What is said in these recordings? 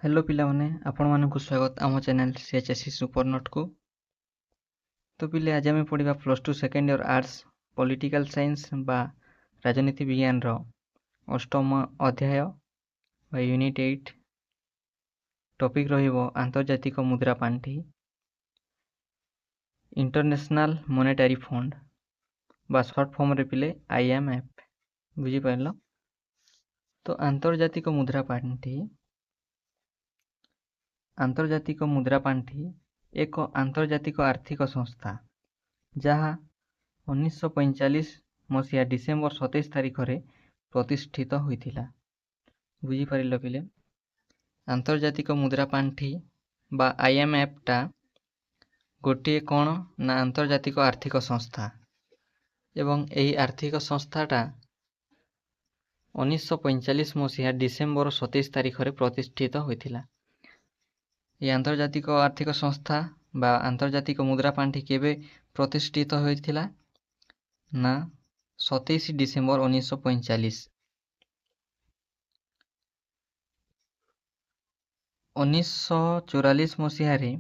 Hello पिलाମାନେ ଆପଣମାନଙ୍କୁ ସ୍ୱାଗତ ଆମ ଚ୍ୟାନେଲ CHSC ସୁପର ନୋଟ କୁ। ତ ପିଲେ ଆଜି ଆମେ ପଢିବା +2 ସେକେଣ୍ଡ ଇୟର ଆର୍ଟ୍ସ ପॉलिटिकल ସାଇନ୍ସ ବା ରାଜନୀତି ବିଜ୍ଞାନର ଅଷ୍ଟମ ଅଧ୍ୟାୟ ବା ୟୁନିଟ୍ 8 ଟପିକ ରହିବ ଆନ୍ତର୍ଜାତିକ ମୁଦ୍ରା ପାଣ୍ଠି ଇଣ୍ଟରନ୍ୟାସନାଲ ମନିଟାରୀ ଫଣ୍ଡ ବା ସର୍ଟ ଫର୍ମ ରେ ପିଲେ IMF। ବୁଝି ପାରିଲ? ତ ଆନ୍ତର୍ଜାତିକ ମୁଦ୍ରା ପାଣ୍ଠି ଏକ ଆନ୍ତର୍ଜାତିକ ଆର୍ଥିକ ସଂସ୍ଥା ଯାହା 1945 ମସିହା ଡିସେମ୍ବର 27 ତାରିଖରେ ପ୍ରତିଷ୍ଠିତ ହୋଇଥିଲା। ବୁଝିପାରିଲ ପିଲେ? ଆନ୍ତର୍ଜାତିକ ମୁଦ୍ରା ପାଣ୍ଠି ବା IMF ଟା ଗୋଟିଏ କ'ଣ ନା ଆନ୍ତର୍ଜାତିକ ଆର୍ଥିକ ସଂସ୍ଥା ଏବଂ ଏହି ଆର୍ଥିକ ସଂସ୍ଥାଟା 1945 ମସିହା ଡିସେମ୍ବର 27 ତାରିଖରେ ପ୍ରତିଷ୍ଠିତ ହୋଇଥିଲା। এই আন্তর্জাতিক আর্থিক সংস্থা বা আন্তর্জাতিক মুদ্রা পাণ্ঠি কেবে প্রতিষ্ঠিত হয়েছিল না 27 ডিসেম্বর 1945। 1944 মସିହାରେ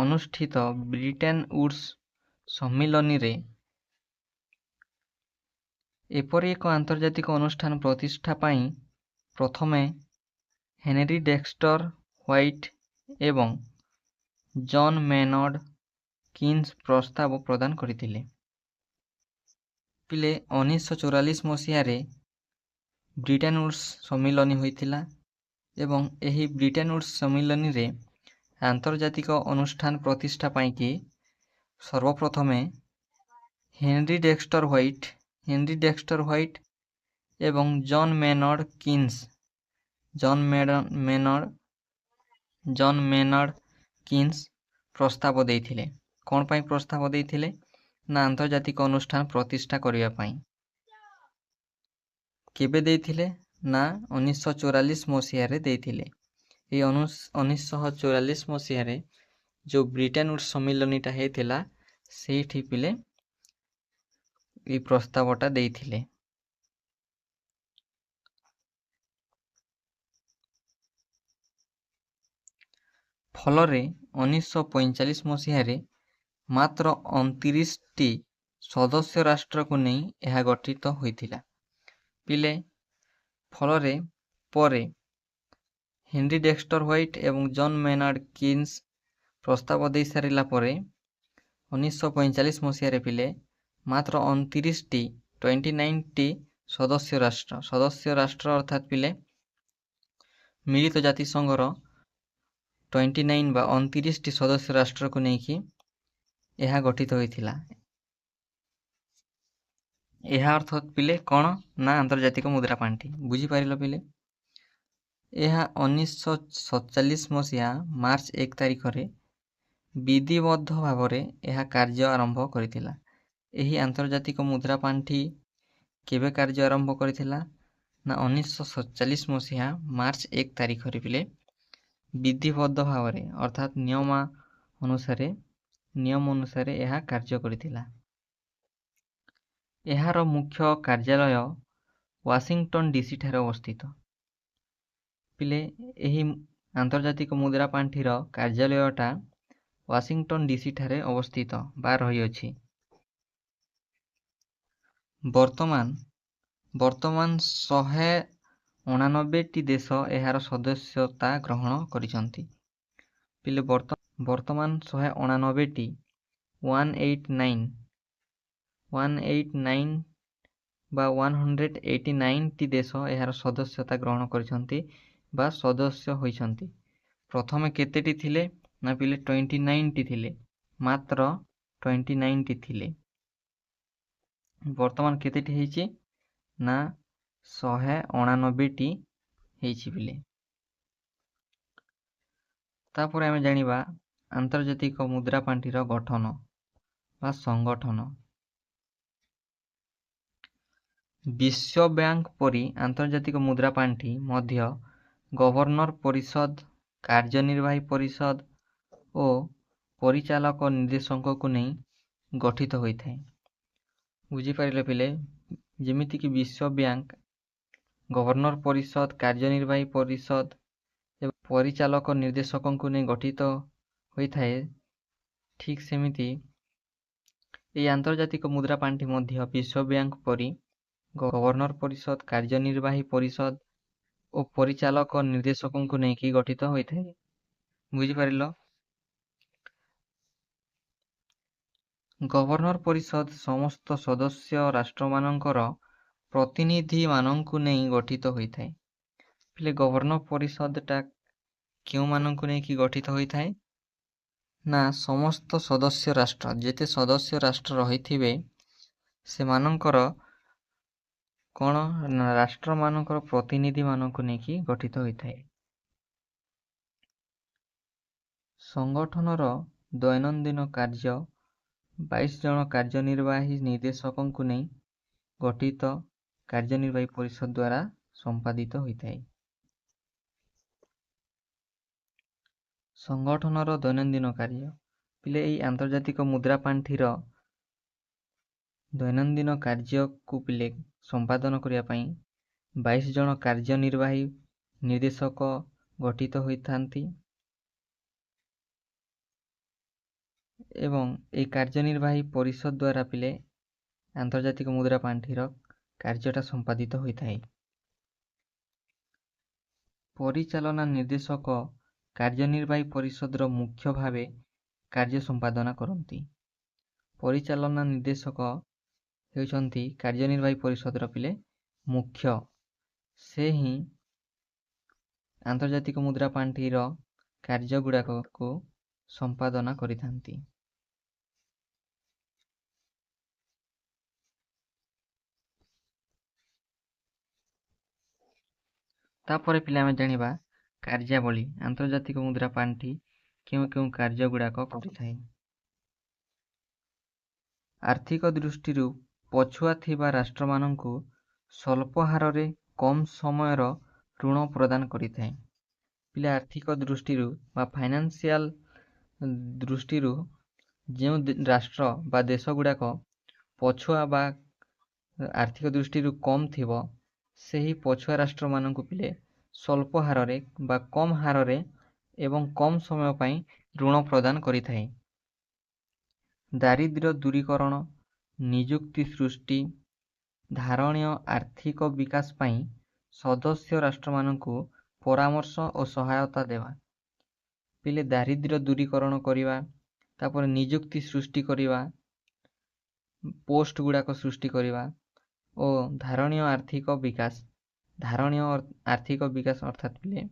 ଅନୁଷ୍ଠିତ ବ୍ରିଟେନ ଉଡ୍ସ ସମ୍ମିଳନୀରେ ଏପରି ଏକ ଆନ୍ତର୍ଜାତିକ ଅନୁଷ୍ଠାନ ପ୍ରତିଷ୍ଠା ପାଇଁ ପ୍ରଥମେ ହେନରୀ ଡେକ୍ସଟର ହ୍ୱାଇଟ୍ ଏବଂ ଜନ୍ ମେନର୍ଡ କିନ୍ସ ପ୍ରସ୍ତାବ ପ୍ରଦାନ କରିଥିଲେ। ପିଲେ 1944 ମସିହାରେ ବ୍ରିଟେନ ଉଡ୍ସ ସମ୍ମିଳନୀ ହୋଇଥିଲା ଏବଂ ଏହି ବ୍ରିଟେନ ଉଡ୍ସ ସମ୍ମିଳନୀରେ ଆନ୍ତର୍ଜାତିକ ଅନୁଷ୍ଠାନ ପ୍ରତିଷ୍ଠା ପାଇଁକି ସର୍ବପ୍ରଥମେ ହେନରୀ ଡେକ୍ସଟର ହ୍ୱାଇଟ୍ ଏବଂ ଜନ୍ ମେନର୍ଡ କିନ୍ସ ପ୍ରସ୍ତାବ ଦେଇଥିଲେ। କ'ଣ ପାଇଁ ପ୍ରସ୍ତାବ ଦେଇଥିଲେ? ନା ଆନ୍ତର୍ଜାତିକ ଅନୁଷ୍ଠାନ ପ୍ରତିଷ୍ଠା କରିବା ପାଇଁ। କେବେ ଦେଇଥିଲେ? ନା 1944 ମସିହାରେ ଦେଇଥିଲେ। ଏହି 1944 ମସିହାରେ ଯେଉଁ ବ୍ରିଟେନ ଉଡ୍ସ ସମ୍ମିଳନୀଟା ହେଇଥିଲା ସେଇଠି ପିଲେ এই ପ୍ରସ୍ତାବଟା ଦେଇଥିଲେ। ଫଳରେ 1945 ମସିହାରେ ମାତ୍ର 29ଟି ସଦସ୍ୟ ରାଷ୍ଟ୍ରକୁ ନେଇ ଏହା ଗଠିତ ହୋଇଥିଲା। ପିଲେ ଫଳରେ ପରେ ହେନରୀ ଡେକ୍ସଟର ହ୍ୱାଇଟ୍ ଏବଂ ଜନ୍ ମେନାର୍ଡ କିନ୍ସ ପ୍ରସ୍ତାବ ଦେଇ ସାରିଲା ପରେ 1945 ମସିହାରେ ପିଲେ ମାତ୍ର 29ଟି ସଦସ୍ୟ ରାଷ୍ଟ୍ର ଅର୍ଥାତ୍ ପିଲେ ମିଳିତ ଜାତିସଂଘର 29 ବା 29ଟି ସଦସ୍ୟ ରାଷ୍ଟ୍ରକୁ ନେଇକି ଏହା ଗଠିତ ହୋଇଥିଲା। ଏହା ଅର୍ଥ ପିଲେ କ'ଣ ନା ଆନ୍ତର୍ଜାତିକ ମୁଦ୍ରା ପାଣ୍ଠି। ବୁଝିପାରିଲ ପିଲେ? ଏହା 1947 ମସିହା ମାର୍ଚ୍ଚ 1 ତାରିଖରେ ବିଧିବଦ୍ଧ ଭାବରେ ଏହା କାର୍ଯ୍ୟ ଆରମ୍ଭ କରିଥିଲା। ଏହି ଆନ୍ତର୍ଜାତିକ ମୁଦ୍ରା ପାଣ୍ଠି କେବେ କାର୍ଯ୍ୟ ଆରମ୍ଭ କରିଥିଲା? ନା 1947 ମସିହା ମାର୍ଚ୍ଚ 1 ତାରିଖରେ ପିଲେ ବିଧିବଦ୍ଧ ଭାବରେ ଅର୍ଥାତ୍ ନିୟମ ଅନୁସାରେ ଏହା କାର୍ଯ୍ୟ କରିଥିଲା। ଏହାର ମୁଖ୍ୟ କାର୍ଯ୍ୟାଳୟ ୱାଶିଂଟନ DC ଠାରେ ଅବସ୍ଥିତ। ପିଲେ ଏହି ଆନ୍ତର୍ଜାତିକ ମୁଦ୍ରା ପାଣ୍ଠିର କାର୍ଯ୍ୟାଳୟଟା ୱାଶିଂଟନ DC ଠାରେ ଅବସ୍ଥିତ ବା ରହିଅଛି। ବର୍ତ୍ତମାନ 189ଟି ଦେଶ ଏହାର ସଦସ୍ୟତା ଗ୍ରହଣ କରିଛନ୍ତି। ପିଲେ ବର୍ତ୍ତମାନ 189ଟି 189 ବା 189ଟି ଦେଶ ଏହାର ସଦସ୍ୟତା ଗ୍ରହଣ କରିଛନ୍ତି ବା ସଦସ୍ୟ ହୋଇଛନ୍ତି। ପ୍ରଥମେ କେତେଟି ଥିଲେ? ନା ପିଲେ 29ଟି ଥିଲେ। ମାତ୍ର 29ଟି ଥିଲେ। ବର୍ତ୍ତମାନ କେତେଟି ହେଇଛି? ନା 189ଟି ହେଇଛି ପିଲେ। ତାପରେ ଆମେ ଜାଣିବା ଆନ୍ତର୍ଜାତିକ ମୁଦ୍ରା ପାଣ୍ଠିର ଗଠନ ବା ସଂଗଠନ। ବିଶ୍ୱ ବ୍ୟାଙ୍କ ପରି ଆନ୍ତର୍ଜାତିକ ମୁଦ୍ରା ପାଣ୍ଠି ମଧ୍ୟ ଗଭର୍ଣ୍ଣର ପରିଷଦ, କାର୍ଯ୍ୟନିର୍ବାହୀ ପରିଷଦ ଓ ପରିଚାଳକ ନିର୍ଦ୍ଦେଶକଙ୍କୁ ନେଇ ଗଠିତ ହୋଇଥାଏ। ବୁଝିପାରିଲେ ପିଲେ? ଯେମିତିକି ବିଶ୍ୱ ବ୍ୟାଙ୍କ ଗଭର୍ଣ୍ଣର ପରିଷଦ, କାର୍ଯ୍ୟନିର୍ବାହୀ ପରିଷଦ ଏବଂ ପରିଚାଳକ ନିର୍ଦ୍ଦେଶକଙ୍କୁ ନେଇ ଗଠିତ ହୋଇଥାଏ। ଠିକ୍ ସେମିତି ଏହି ଆନ୍ତର୍ଜାତିକ ମୁଦ୍ରା ପାଣ୍ଠି ମଧ୍ୟ ବିଶ୍ୱ ବ୍ୟାଙ୍କ ପରି ଗଭର୍ଣ୍ଣର ପରିଷଦ, କାର୍ଯ୍ୟନିର୍ବାହୀ ପରିଷଦ ଓ ପରିଚାଳକ ନିର୍ଦ୍ଦେଶକଙ୍କୁ ନେଇକି ଗଠିତ ହୋଇଥାଏ। ବୁଝିପାରିଲ? ଗଭର୍ଣ୍ଣର ପରିଷଦ ସମସ୍ତ ସଦସ୍ୟ ରାଷ୍ଟ୍ରମାନଙ୍କର ପ୍ରତିନିଧିମାନଙ୍କୁ ନେଇ ଗଠିତ ହୋଇଥାଏ। ହେଲେ ଗଭର୍ଣ୍ଣର ପରିଷଦଟା କେଉଁମାନଙ୍କୁ ନେଇକି ଗଠିତ ହୋଇଥାଏ? ନା ସମସ୍ତ ସଦସ୍ୟ ରାଷ୍ଟ୍ର, ଯେତେ ସଦସ୍ୟ ରାଷ୍ଟ୍ର ରହିଥିବେ ସେମାନଙ୍କର କ'ଣ ନା ରାଷ୍ଟ୍ରମାନଙ୍କର ପ୍ରତିନିଧିମାନଙ୍କୁ ନେଇକି ଗଠିତ ହୋଇଥାଏ। ସଂଗଠନର ଦୈନନ୍ଦିନ କାର୍ଯ୍ୟ 22 ଜଣ କାର୍ଯ୍ୟନିର୍ବାହୀ ନିର୍ଦ୍ଦେଶକଙ୍କୁ ନେଇ ଗଠିତ କାର୍ଯ୍ୟନିର୍ବାହୀ ପରିଷଦ ଦ୍ୱାରା ସମ୍ପାଦିତ ହୋଇଥାଏ। ସଂଗଠନର ଦୈନନ୍ଦିନ କାର୍ଯ୍ୟ ପିଲେ ଏହି ଆନ୍ତର୍ଜାତିକ ମୁଦ୍ରା ପାଣ୍ଠିର ଦୈନନ୍ଦିନ କାର୍ଯ୍ୟକୁ ପିଲେ ସମ୍ପାଦନ କରିବା ପାଇଁ 22 ଜଣ କାର୍ଯ୍ୟନିର୍ବାହୀ ନିର୍ଦ୍ଦେଶକ ଗଠିତ ହୋଇଥାନ୍ତି ଏବଂ ଏହି କାର୍ଯ୍ୟନିର୍ବାହୀ ପରିଷଦ ଦ୍ୱାରା ପିଲେ ଆନ୍ତର୍ଜାତିକ ମୁଦ୍ରା ପାଣ୍ଠିର କାର୍ଯ୍ୟଟା ସମ୍ପାଦିତ ହୋଇଥାଏ। ପରିଚାଳନା ନିର୍ଦ୍ଦେଶକ କାର୍ଯ୍ୟନିର୍ବାହୀ ପରିଷଦର ମୁଖ୍ୟ ଭାବେ କାର୍ଯ୍ୟ ସମ୍ପାଦନା କରନ୍ତି। ପରିଚାଳନା ନିର୍ଦ୍ଦେଶକ ହେଉଛନ୍ତି କାର୍ଯ୍ୟନିର୍ବାହୀ ପରିଷଦର ପିଲେ ମୁଖ୍ୟ। ସେ ହିଁ ଆନ୍ତର୍ଜାତିକ ମୁଦ୍ରା ପାଣ୍ଠିର କାର୍ଯ୍ୟଗୁଡ଼ାକକୁ ସମ୍ପାଦନା କରିଥାନ୍ତି। ତାପରେ ପିଲେ ଆମେ ଜାଣିବା କାର୍ଯ୍ୟାବଳୀ। ଆନ୍ତର୍ଜାତିକ ମୁଦ୍ରା ପାଣ୍ଠି କେଉଁ କେଉଁ କାର୍ଯ୍ୟଗୁଡ଼ାକ କରିଥାଏ। ଆର୍ଥିକ ଦୃଷ୍ଟିରୁ ପଛୁଆ ଥିବା ରାଷ୍ଟ୍ରମାନଙ୍କୁ ସ୍ୱଳ୍ପ ହାରରେ କମ୍ ସମୟର ଋଣ ପ୍ରଦାନ କରିଥାଏ। ପିଲେ ଆର୍ଥିକ ଦୃଷ୍ଟିରୁ ବା ଫାଇନାନ୍ସିଆଲ ଦୃଷ୍ଟିରୁ ଯେଉଁ ରାଷ୍ଟ୍ର ବା ଦେଶ ଗୁଡ଼ାକ ପଛୁଆ ବା ଆର୍ଥିକ ଦୃଷ୍ଟିରୁ କମ୍ ଥିବ ସେହି ପଛୁଆ ରାଷ୍ଟ୍ରମାନଙ୍କୁ ପିଲେ ସ୍ୱଳ୍ପ ହାରରେ ବା କମ୍ ହାରରେ ଏବଂ କମ୍ ସମୟ ପାଇଁ ଋଣ ପ୍ରଦାନ କରିଥାଏ। ଦାରିଦ୍ର୍ୟ ଦୂରୀକରଣ, ନିଯୁକ୍ତି ସୃଷ୍ଟି, ଧାରଣୀୟ ଆର୍ଥିକ ବିକାଶ ପାଇଁ ସଦସ୍ୟ ରାଷ୍ଟ୍ରମାନଙ୍କୁ ପରାମର୍ଶ ଓ ସହାୟତା ଦେବା। ପିଲେ ଦାରିଦ୍ର୍ୟ ଦୂରୀକରଣ କରିବା, ତାପରେ ନିଯୁକ୍ତି ସୃଷ୍ଟି କରିବା, ପୋଷ୍ଟ ଗୁଡ଼ାକ ସୃଷ୍ଟି କରିବା ଓ ଧାରଣୀୟ ଆର୍ଥିକ ବିକାଶ। ଧାରଣୀୟ ଆର୍ଥିକ ବିକାଶ ଅର୍ଥାତ୍ ପିଲେ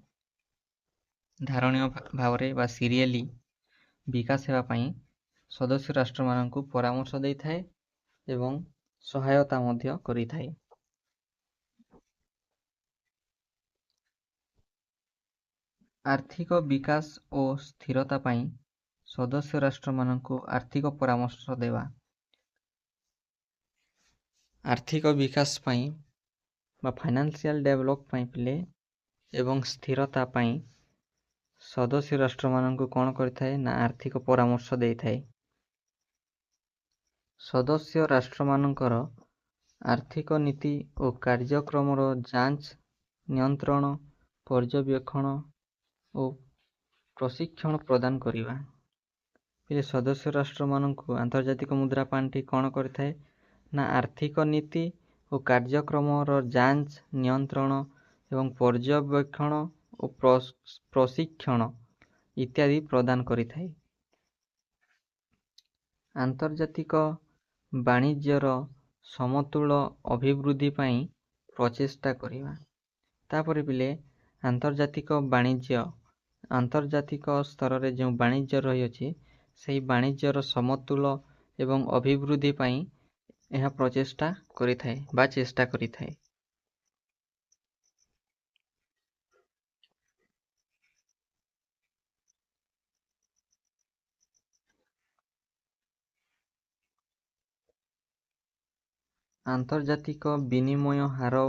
ଧାରଣୀୟ ଭାବରେ ବା ସିରିଏଲି ବିକାଶ ହେବା ପାଇଁ ସଦସ୍ୟ ରାଷ୍ଟ୍ରମାନଙ୍କୁ ପରାମର୍ଶ ଦେଇଥାଏ ଏବଂ ସହାୟତା ମଧ୍ୟ କରିଥାଏ। ଆର୍ଥିକ ବିକାଶ ଓ ସ୍ଥିରତା ପାଇଁ ସଦସ୍ୟ ରାଷ୍ଟ୍ରମାନଙ୍କୁ ଆର୍ଥିକ ପରାମର୍ଶ ଦେବା। ଆର୍ଥିକ ବିକାଶ ପାଇଁ ବା ଫାଇନାନ୍ସିଆଲ ଡେଭଲପ ପାଇଁ ପିଲେ ଏବଂ ସ୍ଥିରତା ପାଇଁ ସଦସ୍ୟ ରାଷ୍ଟ୍ରମାନଙ୍କୁ କ'ଣ କରିଥାଏ ନା ଆର୍ଥିକ ପରାମର୍ଶ ଦେଇଥାଏ। ସଦସ୍ୟ ରାଷ୍ଟ୍ରମାନଙ୍କର ଆର୍ଥିକ ନୀତି ଓ କାର୍ଯ୍ୟକ୍ରମର ଯାଞ୍ଚ, ନିୟନ୍ତ୍ରଣ, ପର୍ଯ୍ୟବେକ୍ଷଣ ଓ ପ୍ରଶିକ୍ଷଣ ପ୍ରଦାନ କରିବା। ପିଲେ ସଦସ୍ୟ ରାଷ୍ଟ୍ରମାନଙ୍କୁ ଆନ୍ତର୍ଜାତିକ ମୁଦ୍ରା ପାଣ୍ଠି କ'ଣ କରିଥାଏ ନା ଆର୍ଥିକ ନୀତି ଓ କାର୍ଯ୍ୟକ୍ରମର ଯାଞ୍ଚ, ନିୟନ୍ତ୍ରଣ ଏବଂ ପର୍ଯ୍ୟବେକ୍ଷଣ ଓ ପ୍ରଶିକ୍ଷଣ ଇତ୍ୟାଦି ପ୍ରଦାନ କରିଥାଏ। ଆନ୍ତର୍ଜାତିକ ବାଣିଜ୍ୟର ସମତୁଳ ଅଭିବୃଦ୍ଧି ପାଇଁ ପ୍ରଚେଷ୍ଟା କରିବା। ତାପରେ ପିଲେ ଆନ୍ତର୍ଜାତିକ ବାଣିଜ୍ୟ, ଆନ୍ତର୍ଜାତିକ ସ୍ତରରେ ଯେଉଁ ବାଣିଜ୍ୟ ରହିଅଛି ସେହି ବାଣିଜ୍ୟର ସମତୁଳ ଏବଂ ଅଭିବୃଦ୍ଧି ପାଇଁ ଏହା ପ୍ରଚେଷ୍ଟା କରିଥାଏ ବା ଚେଷ୍ଟା କରିଥାଏ। ଆନ୍ତର୍ଜାତିକ ବିନିମୟ ହାର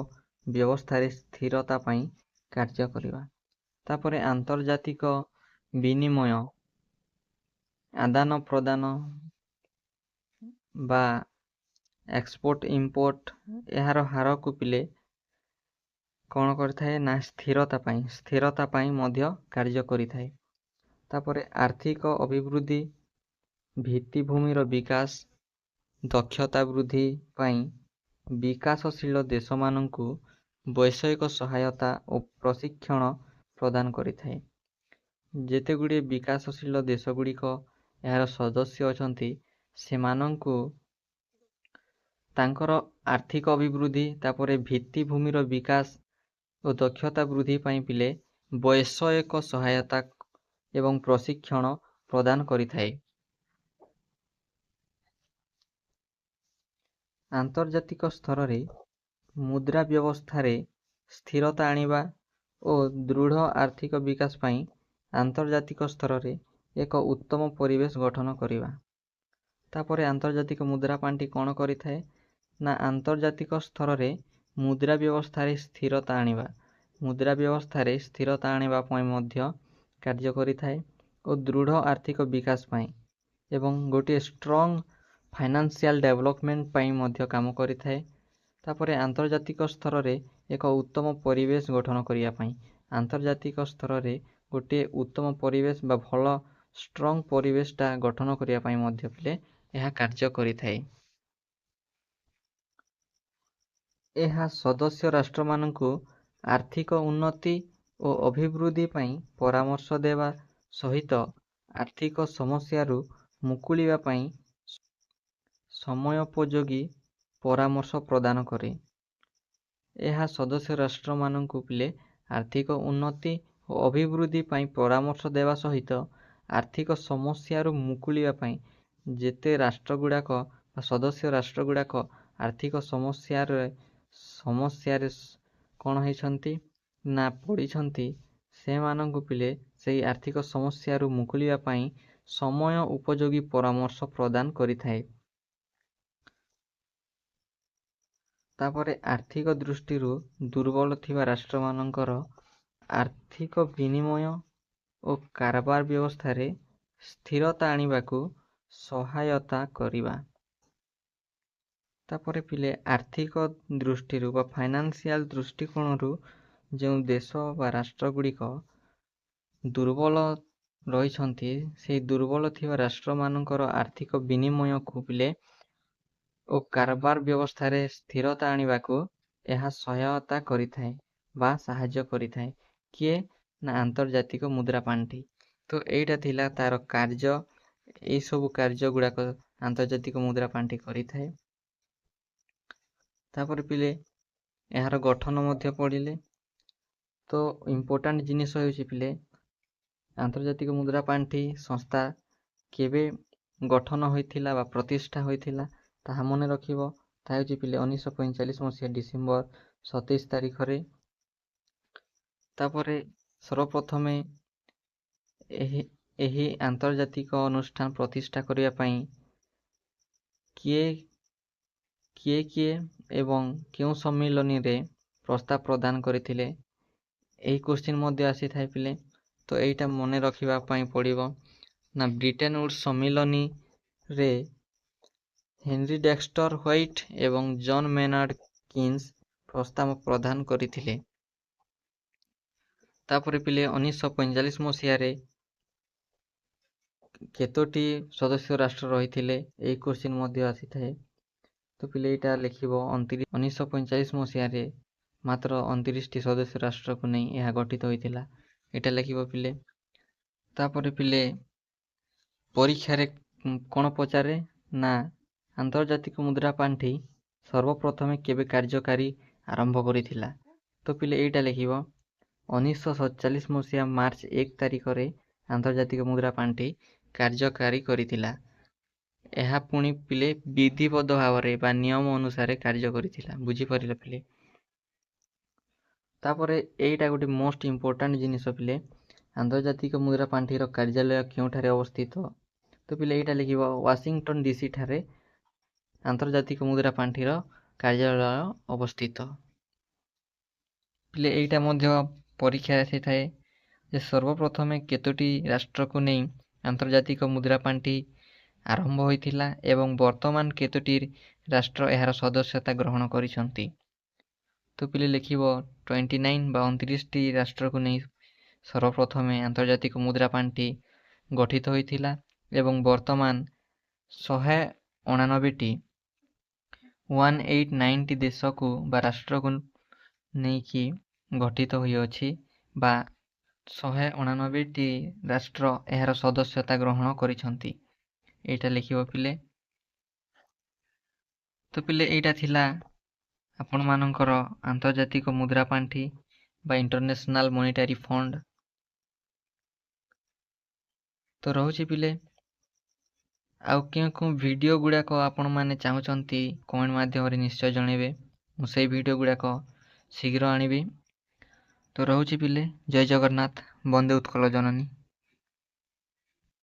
ବ୍ୟବସ୍ଥାରେ ସ୍ଥିରତା ପାଇଁ କାର୍ଯ୍ୟ କରିବା। ତାପରେ ଆନ୍ତର୍ଜାତିକ ବିନିମୟ ଆଦାନ ପ୍ରଦାନ ବା ଏକ୍ସପୋର୍ଟ ଇମ୍ପୋର୍ଟ ଏହାର ହାରକୁ ପିଲେ କ'ଣ କରିଥାଏ ନା ସ୍ଥିରତା ପାଇଁ ମଧ୍ୟ କାର୍ଯ୍ୟ କରିଥାଏ। ତାପରେ ଆର୍ଥିକ ଅଭିବୃଦ୍ଧି, ଭିତ୍ତିଭୂମିର ବିକାଶ, ଦକ୍ଷତା ବୃଦ୍ଧି ପାଇଁ ବିକାଶଶୀଳ ଦେଶମାନଙ୍କୁ ବୈଷୟିକ ସହାୟତା ଓ ପ୍ରଶିକ୍ଷଣ ପ୍ରଦାନ କରିଥାଏ। ଯେତେଗୁଡ଼ିଏ ବିକାଶଶୀଳ ଦେଶଗୁଡ଼ିକ ଏହାର ସଦସ୍ୟ ଅଛନ୍ତି, ସେମାନଙ୍କୁ ତାଙ୍କର ଆର୍ଥିକ ଅଭିବୃଦ୍ଧି, ତାପରେ ଭିତ୍ତିଭୂମିର ବିକାଶ ଓ ଦକ୍ଷତା ବୃଦ୍ଧି ପାଇଁ ପିଲେ ବୈଷୟିକ ସହାୟତା ଏବଂ ପ୍ରଶିକ୍ଷଣ ପ୍ରଦାନ କରିଥାଏ। ଆନ୍ତର୍ଜାତିକ ସ୍ତରରେ ମୁଦ୍ରା ବ୍ୟବସ୍ଥାରେ ସ୍ଥିରତା ଆଣିବା ଓ ଦୃଢ଼ ଆର୍ଥିକ ବିକାଶ ପାଇଁ ଆନ୍ତର୍ଜାତିକ ସ୍ତରରେ ଏକ ଉତ୍ତମ ପରିବେଶ ଗଠନ କରିବା। ତାପରେ ଆନ୍ତର୍ଜାତିକ ମୁଦ୍ରା ପାଣ୍ଠି କ'ଣ କରିଥାଏ ନା ଆନ୍ତର୍ଜାତିକ ସ୍ତରରେ ମୁଦ୍ରା ବ୍ୟବସ୍ଥାରେ ସ୍ଥିରତା ଆଣିବା ପାଇଁ ମଧ୍ୟ କାର୍ଯ୍ୟ କରିଥାଏ ଓ ଦୃଢ଼ ଆର୍ଥିକ ବିକାଶ ପାଇଁ ଏବଂ ଗୋଟିଏ ଷ୍ଟ୍ରଙ୍ଗ ଫାଇନାନ୍ସିଆଲ ଡେଭଲପମେଣ୍ଟ ପାଇଁ ମଧ୍ୟ କାମ କରିଥାଏ। ତାପରେ ଆନ୍ତର୍ଜାତିକ ସ୍ତରରେ ଏକ ଉତ୍ତମ ପରିବେଶ ଗଠନ କରିବା ପାଇଁ, ଆନ୍ତର୍ଜାତିକ ସ୍ତରରେ ଗୋଟିଏ ଉତ୍ତମ ପରିବେଶ ବା ଭଲ ଷ୍ଟ୍ରଙ୍ଗ ପରିବେଶଟା ଗଠନ କରିବା ପାଇଁ ମଧ୍ୟ ପିଲେ ଏହା କାର୍ଯ୍ୟ କରିଥାଏ। ଏହା ସଦସ୍ୟ ରାଷ୍ଟ୍ରମାନଙ୍କୁ ଆର୍ଥିକ ଉନ୍ନତି ଓ ଅଭିବୃଦ୍ଧି ପାଇଁ ପରାମର୍ଶ ଦେବା ସହିତ ଆର୍ଥିକ ସମସ୍ୟାରୁ ମୁକୁଳିବା ପାଇଁ ସମୟୋପଯୋଗୀ ପରାମର୍ଶ ପ୍ରଦାନ କରେ। ଏହା ସଦସ୍ୟ ରାଷ୍ଟ୍ରମାନଙ୍କୁ ପିଲେ ଆର୍ଥିକ ଉନ୍ନତି ଓ ଅଭିବୃଦ୍ଧି ପାଇଁ ପରାମର୍ଶ ଦେବା ସହିତ ଆର୍ଥିକ ସମସ୍ୟାରୁ ମୁକୁଳିବା ପାଇଁ, ଯେତେ ରାଷ୍ଟ୍ରଗୁଡ଼ାକ ବା ସଦସ୍ୟ ରାଷ୍ଟ୍ରଗୁଡ଼ାକ ଆର୍ଥିକ ସମସ୍ୟାରେ କ'ଣ ହେଇଛନ୍ତି ନା ପଡ଼ିଛନ୍ତି, ସେମାନଙ୍କୁ ପିଲେ ସେହି ଆର୍ଥିକ ସମସ୍ୟାରୁ ମୁକୁଳିବା ପାଇଁ ସମୟ ଉପଯୋଗୀ ପରାମର୍ଶ ପ୍ରଦାନ କରିଥାଏ। ତାପରେ ଆର୍ଥିକ ଦୃଷ୍ଟିରୁ ଦୁର୍ବଳ ଥିବା ରାଷ୍ଟ୍ରମାନଙ୍କର ଆର୍ଥିକ ବିନିମୟ ଓ କାରବାର ବ୍ୟବସ୍ଥାରେ ସ୍ଥିରତା ଆଣିବାକୁ ସହାୟତା କରିବା। ତାପରେ ପିଲେ ଆର୍ଥିକ ଦୃଷ୍ଟିରୁ ବା ଫାଇନାନ୍ସିଆଲ ଦୃଷ୍ଟିକୋଣରୁ ଯେଉଁ ଦେଶ ବା ରାଷ୍ଟ୍ରଗୁଡ଼ିକ ଦୁର୍ବଳ ରହିଛନ୍ତି, ସେହି ଦୁର୍ବଳ ଥିବା ରାଷ୍ଟ୍ରମାନଙ୍କର ଆର୍ଥିକ ବିନିମୟକୁ ପିଲେ ଓ କାରବାର ବ୍ୟବସ୍ଥାରେ ସ୍ଥିରତା ଆଣିବାକୁ ଏହା ସହାୟତା କରିଥାଏ ବା ସାହାଯ୍ୟ କରିଥାଏ। କିଏ ନା ଆନ୍ତର୍ଜାତିକ ମୁଦ୍ରା ପାଣ୍ଠି। ତ ଏଇଟା ଥିଲା ତାର କାର୍ଯ୍ୟ। ଏଇସବୁ କାର୍ଯ୍ୟ ଗୁଡ଼ାକ ଆନ୍ତର୍ଜାତିକ ମୁଦ୍ରା ପାଣ୍ଠି କରିଥାଏ। ତାପରେ ପିଲେ ଏହାର ଗଠନ ମଧ୍ୟ ପଢ଼ିଲେ। ତ ଇମ୍ପୋର୍ଟାଣ୍ଟ ଜିନିଷ ହେଉଛି ପିଲେ ଆନ୍ତର୍ଜାତିକ ମୁଦ୍ରା ପାଣ୍ଠି ସଂସ୍ଥା କେବେ ଗଠନ ହୋଇଥିଲା ବା ପ୍ରତିଷ୍ଠା ହୋଇଥିଲା ତାହା ମନେ ରଖିବ। ତାହା ହେଉଛି ପିଲେ 1945 ମସିହା ଡିସେମ୍ବର 27 ତାରିଖରେ। ତାପରେ ସର୍ବପ୍ରଥମେ ଏହି ଆନ୍ତର୍ଜାତିକ ଅନୁଷ୍ଠାନ ପ୍ରତିଷ୍ଠା କରିବା ପାଇଁ କିଏ ଏବଂ କେଉଁ ସମ୍ମିଳନୀରେ ପ୍ରସ୍ତାବ ପ୍ରଦାନ କରିଥିଲେ, ଏହି କ୍ୱେଶ୍ଚିନ୍ ମଧ୍ୟ ଆସିଥାଏ ପିଲେ। ତ ଏଇଟା ମନେ ରଖିବା ପାଇଁ ପଡ଼ିବ ନା ବ୍ରିଟେନ ଉଡ୍ସ ସମ୍ମିଳନୀରେ ହେନରୀ ଡେକ୍ସଟର ହ୍ୱାଇଟ୍ ଏବଂ ଜନ୍ ମେନାର୍ଡ କିନ୍ସ ପ୍ରସ୍ତାବ ପ୍ରଦାନ କରିଥିଲେ। ତାପରେ ପିଲେ 1945 ମସିହାରେ କେତୋଟି ସଦସ୍ୟ ରାଷ୍ଟ୍ର ରହିଥିଲେ, ଏହି କ୍ୱେଶ୍ଚିନ୍ ମଧ୍ୟ ଆସିଥାଏ। ତ ପିଲେ ଏଇଟା ଲେଖିବ 1945 ମସିହାରେ ମାତ୍ର 29ଟି ସଦସ୍ୟ ରାଷ୍ଟ୍ରକୁ ନେଇ ଏହା ଗଠିତ ହୋଇଥିଲା, ଏଇଟା ଲେଖିବ ପିଲେ। ତାପରେ ପିଲେ ପରୀକ୍ଷାରେ କ'ଣ ପଚାରେ ନା ଆନ୍ତର୍ଜାତିକ ମୁଦ୍ରା ପାଣ୍ଠି ସର୍ବପ୍ରଥମେ କେବେ କାର୍ଯ୍ୟକାରୀ ଆରମ୍ଭ କରିଥିଲା। ତ ପିଲେ ଏଇଟା ଲେଖିବ 1947 ମସିହା ମାର୍ଚ୍ଚ 1 ତାରିଖରେ ଆନ୍ତର୍ଜାତିକ ମୁଦ୍ରା ପାଣ୍ଠି କାର୍ଯ୍ୟକାରୀ କରିଥିଲା। ଏହା ପୁଣି ପିଲେ ବିଧିବଦ୍ଧ ଭାବରେ ବା ନିୟମ ଅନୁସାରେ କାର୍ଯ୍ୟ କରିଥିଲା। ବୁଝିପାରିଲ ପିଲେ। ତାପରେ ଏଇଟା ଗୋଟେ ମୋଷ୍ଟ ଇମ୍ପୋର୍ଟାଣ୍ଟ ଜିନିଷ ପିଲେ, ଆନ୍ତର୍ଜାତିକ ମୁଦ୍ରା ପାଣ୍ଠିର କାର୍ଯ୍ୟାଳୟ କେଉଁଠାରେ ଅବସ୍ଥିତ। ତ ପିଲେ ଏଇଟା ଲେଖିବ ୱାଶିଂଟନ ଡିସି ଠାରେ ଆନ୍ତର୍ଜାତିକ ମୁଦ୍ରା ପାଣ୍ଠିର କାର୍ଯ୍ୟାଳୟ ଅବସ୍ଥିତ। ପିଲେ ଏଇଟା ମଧ୍ୟ ପରୀକ୍ଷାରେ ଆସିଥାଏ ଯେ ସର୍ବପ୍ରଥମେ କେତୋଟି ରାଷ୍ଟ୍ରକୁ ନେଇ ଆନ୍ତର୍ଜାତିକ ମୁଦ୍ରା ପାଣ୍ଠି ଆରମ୍ଭ ହୋଇଥିଲା ଏବଂ ବର୍ତ୍ତମାନ କେତୋଟି ରାଷ୍ଟ୍ର ଏହାର ସଦସ୍ୟତା ଗ୍ରହଣ କରିଛନ୍ତି। ତ ପିଲେ ଲେଖିବ 29 ବା 29ଟି ରାଷ୍ଟ୍ରକୁ ନେଇ ସର୍ବପ୍ରଥମେ ଆନ୍ତର୍ଜାତିକ ମୁଦ୍ରା ପାଣ୍ଠି ଗଠିତ ହୋଇଥିଲା ଏବଂ ବର୍ତ୍ତମାନ 199ଟି 189ଟି ଦେଶକୁ ବା ରାଷ୍ଟ୍ରକୁ ନେଇକି ଗଠିତ ହୋଇଅଛି ବା 189ଟି ରାଷ୍ଟ୍ର ଏହାର ସଦସ୍ୟତା ଗ୍ରହଣ କରିଛନ୍ତି। ଏଇଟା ଲେଖିବ ପିଲେ। ତ ପିଲେ ଏଇଟା ଥିଲା ଆପଣମାନଙ୍କର ଆନ୍ତର୍ଜାତିକ ମୁଦ୍ରା ପାଣ୍ଠି ବା ଇଣ୍ଟରନ୍ୟାସନାଲ ମନିଟାରୀ ଫଣ୍ଡ। ତ ରହୁଛି ପିଲେ, ଆଉ କେଉଁ ଭିଡ଼ିଓ ଗୁଡ଼ାକ ଆପଣମାନେ ଚାହୁଁଛନ୍ତି କମେଣ୍ଟ ମାଧ୍ୟମରେ ନିଶ୍ଚୟ ଜଣାଇବେ। ମୁଁ ସେଇ ଭିଡ଼ିଓ ଗୁଡ଼ାକ ଶୀଘ୍ର ଆଣିବି। ତ ରହୁଛି ପିଲେ, ଜୟ ଜଗନ୍ନାଥ, ବନ୍ଦେ ଉତ୍କଳ ଜନନୀ।